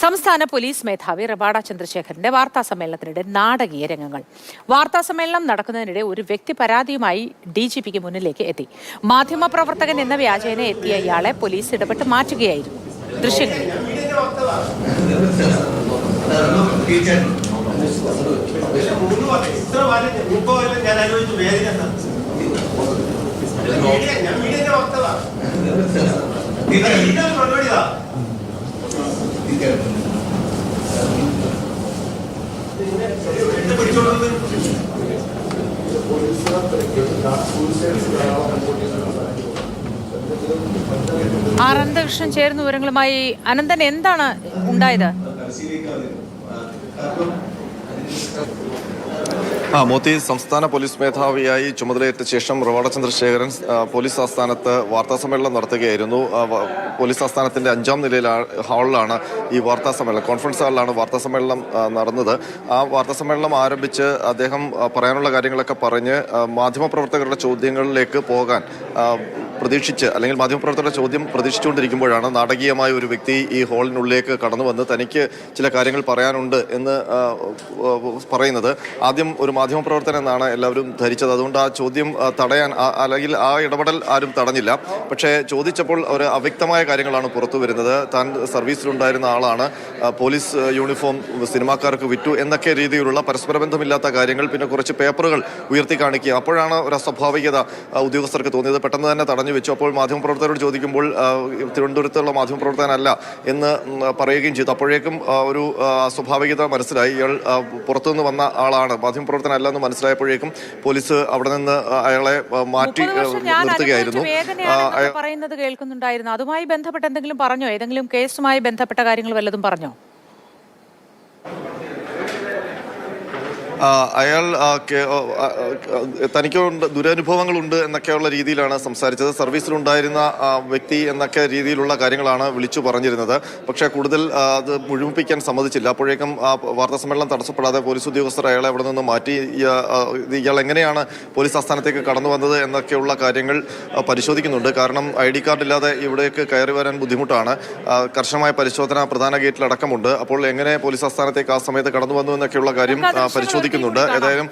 സംസ്ഥാന പോലീസ് മേധാവി റബാഡ ചന്ദ്രശേഖരന്റെ വാർത്താ സമ്മേളനത്തിനിടെ നാടകീയ രംഗങ്ങൾ. വാർത്താ സമ്മേളനം നടക്കുന്നതിനിടെ ഒരു വ്യക്തി പരാതിയുമായി DGPക്ക് മുന്നിലേക്ക് എത്തി. മാധ്യമപ്രവർത്തകൻ എന്ന വ്യാജേന എത്തിയ ഇയാളെ പോലീസ് ഇടപെട്ട് മാറ്റുകയായിരുന്നു. ദൃശ്യങ്ങൾ അനന്തകൃഷ്ണൻ ചേർന്ന വിവരങ്ങളുമായി. അനന്തൻ, എന്താണ് ഉണ്ടായത്? മോത്തി സംസ്ഥാന പോലീസ് മേധാവിയായി ചുമതലയേറ്റ ശേഷം റബാഡ ചന്ദ്രശേഖരൻ പോലീസ് ആസ്ഥാനത്ത് വാർത്താ സമ്മേളനം നടത്തുകയായിരുന്നു. പോലീസ് ആസ്ഥാനത്തിന്റെ 5ാം ഹാളിലാണ് ഈ വാർത്താ സമ്മേളനം, കോൺഫറൻസ് ഹാളിലാണ് വാർത്താ സമ്മേളനം നടന്നത്. ആ വാർത്താ സമ്മേളനം ആരംഭിച്ച് അദ്ദേഹം പറയാനുള്ള കാര്യങ്ങളൊക്കെ പറഞ്ഞ് മാധ്യമപ്രവർത്തകരുടെ ചോദ്യങ്ങളിലേക്ക് പോകാൻ പ്രതീക്ഷിച്ച്, അല്ലെങ്കിൽ മാധ്യമപ്രവർത്തകരുടെ ചോദ്യം പ്രതീക്ഷിച്ചുകൊണ്ടിരിക്കുമ്പോഴാണ് നാടകീയമായ ഒരു വ്യക്തി ഈ ഹാളിനുള്ളിലേക്ക് കടന്നു വന്ന് തനിക്ക് ചില കാര്യങ്ങൾ പറയാനുണ്ട് എന്ന് പറയുന്നത്. ആദ്യം ഒരു മാധ്യമപ്രവർത്തകൻ എന്നാണ് എല്ലാവരും ധരിച്ചത്. അതുകൊണ്ട് ആ ചോദ്യം തടയാൻ, അല്ലെങ്കിൽ ആ ഇടപെടൽ ആരും തടഞ്ഞില്ല. പക്ഷേ ചോദിച്ചപ്പോൾ ഒരു അവ്യക്തമായ കാര്യങ്ങളാണ് പുറത്തു വരുന്നത്. താൻ സർവീസിലുണ്ടായിരുന്ന ആളാണ്, പോലീസ് യൂണിഫോം സിനിമാക്കാർക്ക് വിറ്റു എന്നൊക്കെ രീതിയിലുള്ള പരസ്പര ബന്ധമില്ലാത്ത കാര്യങ്ങൾ, പിന്നെ കുറച്ച് പേപ്പറുകൾ ഉയർത്തി കാണിക്കുക. അപ്പോഴാണ് ഒരു അസ്വാഭാവികത ഉദ്യോഗസ്ഥർക്ക് തോന്നിയത്. പെട്ടെന്ന് തന്നെ തടഞ്ഞു വെച്ചു. അപ്പോൾ മാധ്യമപ്രവർത്തകരോട് ചോദിക്കുമ്പോൾ തിരുവനന്തപുരത്തുള്ള മാധ്യമപ്രവർത്തകനല്ല എന്ന് പറയുകയും ചെയ്തു. അപ്പോഴേക്കും ഒരു അസ്വാഭാവികത മനസ്സിലായി. ഇയാൾ പുറത്തുനിന്ന് വന്ന ആളാണ്, മാധ്യമപ്രവർത്തനല്ല എന്ന് മനസ്സിലായപ്പോഴേക്കും പോലീസ് അവിടെ നിന്ന് അയാളെ മാറ്റി നിർത്തുകയായിരുന്നു. പറയുന്നത് കേൾക്കുന്നുണ്ടായിരുന്നു. അതുമായി ബന്ധപ്പെട്ട് എന്തെങ്കിലും പറഞ്ഞോ? ഏതെങ്കിലും കേസുമായി ബന്ധപ്പെട്ട കാര്യങ്ങൾ വല്ലതും പറഞ്ഞോ? അയാൾ തനിക്ക് ദുരനുഭവങ്ങളുണ്ട് എന്നൊക്കെയുള്ള രീതിയിലാണ് സംസാരിച്ചത്. സർവീസിലുണ്ടായിരുന്ന വ്യക്തി എന്നൊക്കെ രീതിയിലുള്ള കാര്യങ്ങളാണ് വിളിച്ചു പറഞ്ഞിരുന്നത്. പക്ഷേ കൂടുതൽ അത് മുഴുമിപ്പിക്കാൻ സമ്മതിച്ചില്ല. അപ്പോഴേക്കും വാർത്താ സമ്മേളനം തടസ്സപ്പെടാതെ പോലീസ് ഉദ്യോഗസ്ഥർ അയാളെ അവിടെ നിന്ന് മാറ്റി. ഇയാൾ എങ്ങനെയാണ് പോലീസ് ആസ്ഥാനത്തേക്ക് കടന്നു വന്നത് എന്നൊക്കെയുള്ള കാര്യങ്ങൾ പരിശോധിക്കുന്നുണ്ട്. കാരണം ID കാർഡ് ഇല്ലാതെ ഇവിടേക്ക് കയറി വരാൻ ബുദ്ധിമുട്ടാണ്. കർശനമായ പരിശോധന പ്രധാന ഗേറ്റിലടക്കമുണ്ട്. അപ്പോൾ എങ്ങനെ പോലീസ് ആസ്ഥാനത്തേക്ക് ആ സമയത്ത് കടന്നു വന്നു എന്നൊക്കെയുള്ള കാര്യം പരിശോധിക്കും. ഏതായാലും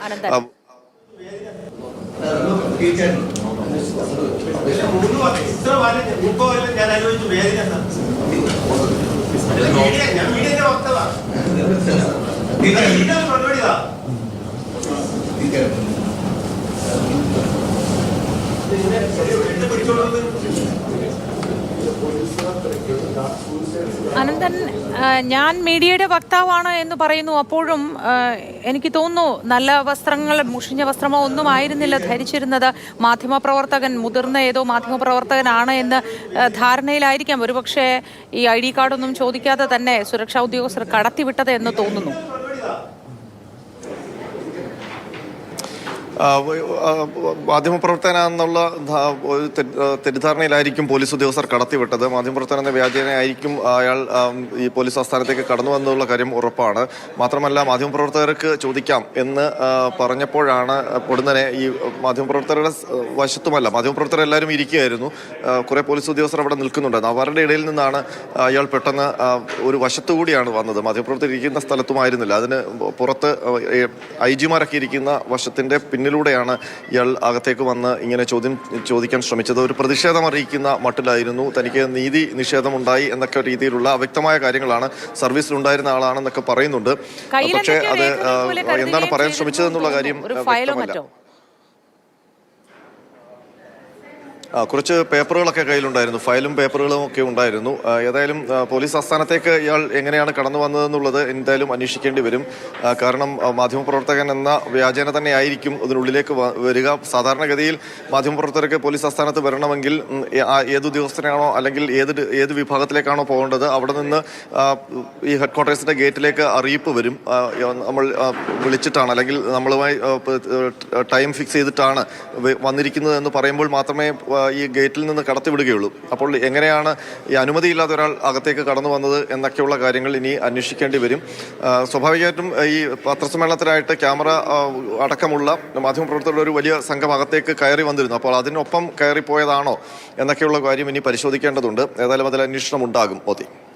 അനന്തൻ, ഞാൻ മീഡിയയുടെ വക്താവാണ് എന്ന് പറയുന്നു. അപ്പോഴും എനിക്ക് തോന്നുന്നു നല്ല വസ്ത്രങ്ങൾ, മുഷിഞ്ഞ വസ്ത്രമോ ഒന്നും ആയിരുന്നില്ല ധരിച്ചിരുന്നത്. മാധ്യമപ്രവർത്തകൻ, മുതിർന്ന ഏതോ മാധ്യമപ്രവർത്തകനാണ് എന്ന് ധാരണയിലായിരിക്കാം ഒരുപക്ഷെ ഈ ID കാർഡൊന്നും ചോദിക്കാതെ തന്നെ സുരക്ഷാ ഉദ്യോഗസ്ഥർ കടത്തിവിട്ടത് എന്ന് തോന്നുന്നു. മാധ്യമപ്രവർത്തകനെന്നുള്ള തെറ്റിദ്ധാരണയിലായിരിക്കും പോലീസ് ഉദ്യോഗസ്ഥർ കടത്തിവിട്ടത്. മാധ്യമപ്രവർത്തകൻ എന്ന വ്യാജേനയായിരിക്കും അയാൾ ഈ പോലീസ് ആസ്ഥാനത്തേക്ക് കടന്നു വന്നുള്ള കാര്യം ഉറപ്പാണ്. മാത്രമല്ല, മാധ്യമപ്രവർത്തകർക്ക് ചോദിക്കാം എന്ന് പറഞ്ഞപ്പോഴാണ് പൊടുന്നനെ ഈ മാധ്യമപ്രവർത്തകരുടെ വശത്തുമല്ല, മാധ്യമപ്രവർത്തകർ എല്ലാവരും ഇരിക്കുകയായിരുന്നു. കുറേ പോലീസ് ഉദ്യോഗസ്ഥർ അവിടെ നിൽക്കുന്നുണ്ടായിരുന്നു. അവരുടെ ഇടയിൽ നിന്നാണ് അയാൾ പെട്ടെന്ന് ഒരു വശത്തുകൂടിയാണ് വന്നത്. മാധ്യമപ്രവർത്തകർ ഇരിക്കുന്ന സ്ഥലത്തുമായിരുന്നില്ല, അതിന് പുറത്ത് IG മാരൊക്കെ ഇരിക്കുന്ന വശത്തിൻ്റെ പിന്നിലൂടെയാണ് ഇയാൾ അകത്തേക്ക് വന്ന് ഇങ്ങനെ ചോദിക്കാൻ ശ്രമിച്ചത്. ഒരു പ്രതിഷേധം അറിയിക്കുന്ന മട്ടിലായിരുന്നു. തനിക്ക് നീതി നിഷേധമുണ്ടായി എന്നൊക്കെ രീതിയിലുള്ള അവ്യക്തമായ കാര്യങ്ങളാണ്. സർവീസിലുണ്ടായിരുന്ന ആളാണെന്നൊക്കെ പറയുന്നുണ്ട്. പക്ഷേ അത് എന്താണ് പറയാൻ ശ്രമിച്ചതെന്നുള്ള കാര്യം വ്യക്തമല്ല. കുറച്ച് പേപ്പറുകളൊക്കെ കയ്യിലുണ്ടായിരുന്നു, ഫയലും പേപ്പറുകളും ഒക്കെ ഉണ്ടായിരുന്നു. ഏതായാലും പോലീസ് ആസ്ഥാനത്തേക്ക് ഇയാൾ എങ്ങനെയാണ് കടന്നു വന്നതെന്നുള്ളത് എന്തായാലും അന്വേഷിക്കേണ്ടി വരും. കാരണം മാധ്യമപ്രവർത്തകൻ എന്ന വ്യാജേന തന്നെ ആയിരിക്കും അതിനുള്ളിലേക്ക് വരിക. സാധാരണഗതിയിൽ മാധ്യമപ്രവർത്തകർക്ക് പോലീസ് ആസ്ഥാനത്ത് വരണമെങ്കിൽ ഏത് ഉദ്യോഗസ്ഥനാണോ അല്ലെങ്കിൽ ഏത് വിഭാഗത്തിലേക്കാണോ പോകേണ്ടത് അവിടെ നിന്ന് ഈ ഹെഡ്ക്വാർട്ടേഴ്സിന്റെ ഗേറ്റിലേക്ക് അറിയിപ്പ് വരും. നമ്മൾ വിളിച്ചിട്ടാണ്, അല്ലെങ്കിൽ നമ്മളുമായി ടൈം ഫിക്സ് ചെയ്തിട്ടാണ് വന്നിരിക്കുന്നത് എന്ന് പറയുമ്പോൾ മാത്രമേ ഈ ഗേറ്റിൽ നിന്ന് കടത്തിവിടുകയുള്ളൂ. അപ്പോൾ എങ്ങനെയാണ് ഈ അനുമതിയില്ലാത്ത ഒരാൾ അകത്തേക്ക് കടന്നു വന്നത് എന്നൊക്കെയുള്ള കാര്യങ്ങൾ ഇനി അന്വേഷിക്കേണ്ടി വരും. സ്വാഭാവികമായിട്ടും ഈ പത്രസമ്മേളനത്തിനായിട്ട് ക്യാമറ അടക്കമുള്ള മാധ്യമപ്രവർത്തകരുടെ ഒരു വലിയ സംഘം അകത്തേക്ക് കയറി വന്നിരുന്നു. അപ്പോൾ അതിനൊപ്പം കയറിപ്പോയതാണോ എന്നൊക്കെയുള്ള കാര്യം ഇനി പരിശോധിക്കേണ്ടതുണ്ട്. ഏതായാലും അതിൽ അന്വേഷണം ഉണ്ടാകും. മോദി.